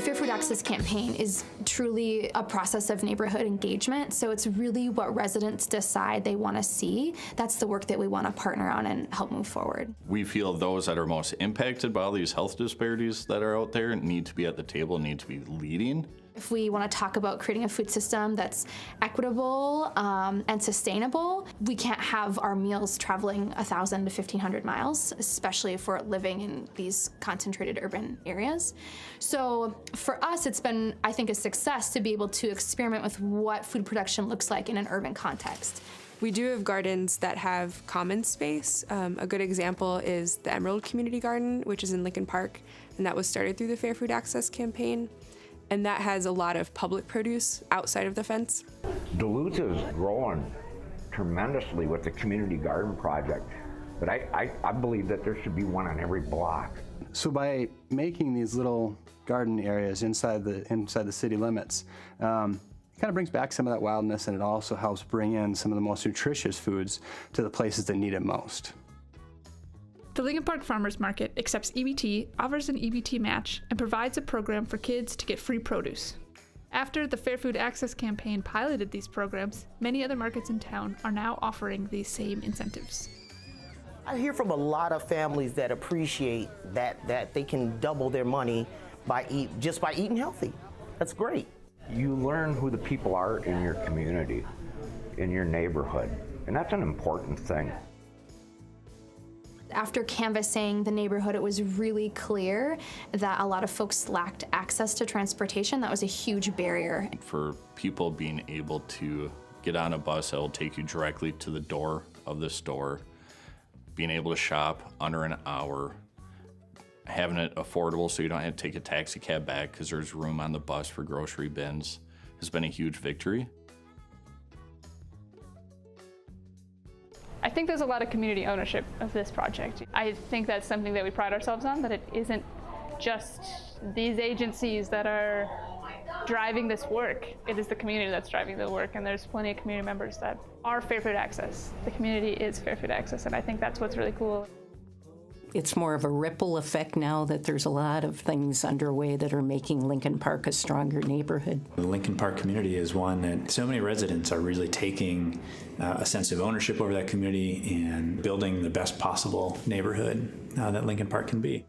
Fair Food Access campaign is truly a process of neighborhood engagement, so it's really what residents decide they want to see. That's the work that we want to partner on and help move forward. We feel those that are most impacted by all these health disparities that are out there need to be at the table, need to be leading. If we want to talk about creating a food system that's equitable and sustainable, we can't have our meals traveling 1,000 to 1,500 miles, especially if we're living in these concentrated urban areas. So for us, it's been, I think, a success to be able to experiment with what food production looks like in an urban context. We do have gardens that have common space. A good example is the Emerald Community Garden, which is in Lincoln Park, and that was started through the Fair Food Access campaign. And that has a lot of public produce outside of the fence. Duluth is growing tremendously with the community garden project, but I believe that there should be one on every block. So by making these little garden areas inside the city limits, it kind of brings back some of that wildness, and it also helps bring in some of the most nutritious foods to the places that need it most. The Lincoln Park Farmers Market accepts EBT, offers an EBT match, and provides a program for kids to get free produce. After the Fair Food Access campaign piloted these programs, many other markets in town are now offering these same incentives. I hear from a lot of families that appreciate that they can double their money just by eating healthy. That's great. You learn who the people are in your community, in your neighborhood, and that's an important thing. After canvassing the neighborhood, it was really clear that a lot of folks lacked access to transportation. That was a huge barrier. For people being able to get on a bus that will take you directly to the door of the store, being able to shop under an hour, having it affordable so you don't have to take a taxi cab back because there's room on the bus for grocery bins, has been a huge victory. I think there's a lot of community ownership of this project. I think that's something that we pride ourselves on, that it isn't just these agencies that are driving this work. It is the community that's driving the work, and there's plenty of community members that are Fair Food Access. The community is Fair Food Access, and I think that's what's really cool. It's more of a ripple effect now that there's a lot of things underway that are making Lincoln Park a stronger neighborhood. The Lincoln Park community is one that so many residents are really taking a sense of ownership over that community and building the best possible neighborhood that Lincoln Park can be.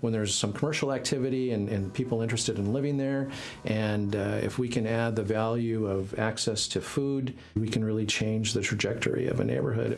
When there's some commercial activity and people interested in living there, and if we can add the value of access to food, we can really change the trajectory of a neighborhood.